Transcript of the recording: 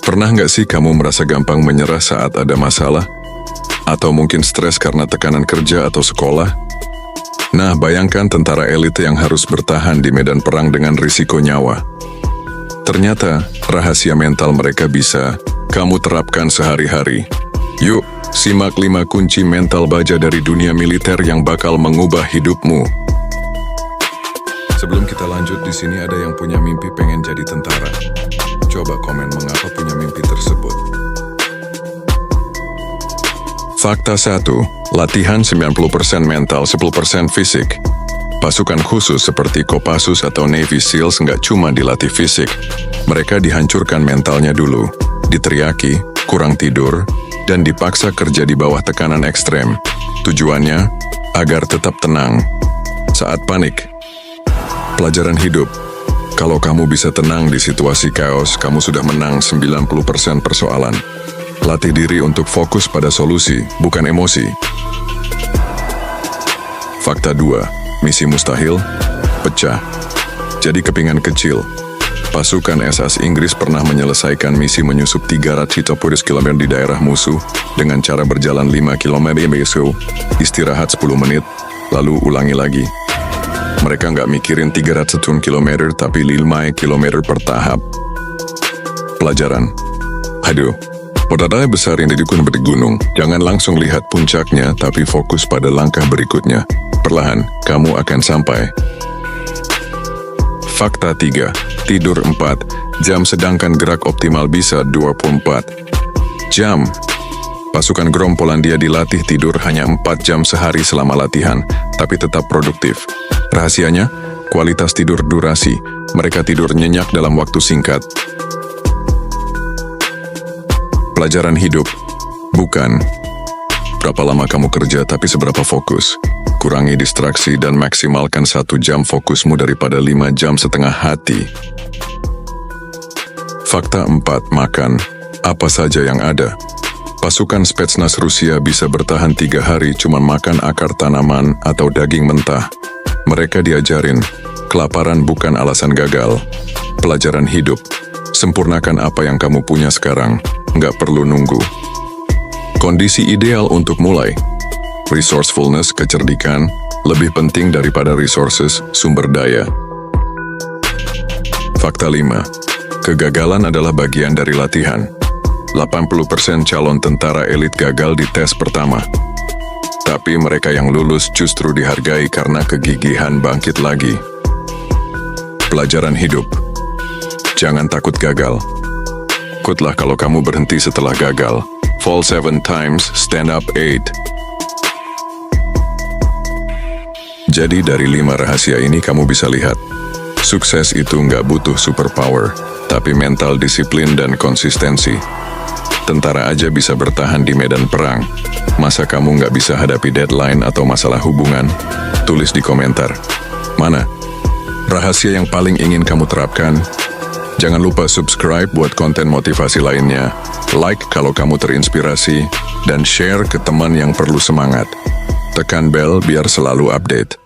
Pernah nggak sih kamu merasa gampang menyerah saat ada masalah? Atau mungkin stres karena tekanan kerja atau sekolah? Nah, bayangkan tentara elit yang harus bertahan di medan perang dengan risiko nyawa. Ternyata, rahasia mental mereka bisa kamu terapkan sehari-hari. Yuk, simak 5 kunci mental baja dari dunia militer yang bakal mengubah hidupmu. Sebelum kita lanjut, di sini ada yang punya mimpi pengen jadi tentara. Coba komen mengapa punya mimpi tersebut. Fakta 1. Latihan 90% mental, 10% fisik. Pasukan khusus seperti Kopassus atau Navy SEALs nggak cuma dilatih fisik. Mereka dihancurkan mentalnya dulu, diteriaki, kurang tidur, dan dipaksa kerja di bawah tekanan ekstrem. Tujuannya, agar tetap tenang saat panik. Pelajaran hidup. Kalau kamu bisa tenang di situasi chaos, kamu sudah menang 90% persoalan. Latih diri untuk fokus pada solusi, bukan emosi. Fakta 2. Misi mustahil, pecah. Jadi kepingan kecil. Pasukan SAS Inggris pernah menyelesaikan misi menyusup 300 km di daerah musuh dengan cara berjalan 5 km istirahat 10 menit, lalu ulangi lagi. Mereka nggak mikirin 300 km, tapi 5 km per tahap. Pelajaran. Aduh, modalnya besar yang didukung seperti gunung. Jangan langsung lihat puncaknya, tapi fokus pada langkah berikutnya. Perlahan, kamu akan sampai. Fakta 3. Tidur 4 jam sedangkan gerak optimal bisa 24 jam. Pasukan Grom Polandia dilatih tidur hanya 4 jam sehari selama latihan, tapi tetap produktif. Rahasianya, kualitas tidur durasi. Mereka tidur nyenyak dalam waktu singkat. Pelajaran hidup. Bukan berapa lama kamu kerja, tapi seberapa fokus. Kurangi distraksi dan maksimalkan 1 jam fokusmu daripada 5 jam setengah hati. Fakta 4. Makan apa saja yang ada. Pasukan Spetsnaz Rusia bisa bertahan 3 hari cuma makan akar tanaman atau daging mentah. Mereka diajarin, kelaparan bukan alasan gagal. Pelajaran hidup, sempurnakan apa yang kamu punya sekarang, nggak perlu nunggu. Kondisi ideal untuk mulai. Resourcefulness, kecerdikan, lebih penting daripada resources, sumber daya. Fakta 5. Kegagalan adalah bagian dari latihan. 80% calon tentara elit gagal di tes pertama. Tapi mereka yang lulus justru dihargai karena kegigihan bangkit lagi. Pelajaran hidup. Jangan takut gagal. Takutlah kalau kamu berhenti setelah gagal. Fall 7 times, stand up 8. Jadi dari 5 rahasia ini kamu bisa lihat, sukses itu nggak butuh superpower, tapi mental disiplin dan konsistensi. Tentara aja bisa bertahan di medan perang. Masa kamu nggak bisa hadapi deadline atau masalah hubungan? Tulis di komentar. Mana rahasia yang paling ingin kamu terapkan? Jangan lupa subscribe buat konten motivasi lainnya. Like kalau kamu terinspirasi, dan share ke teman yang perlu semangat. Tekan bel biar selalu update.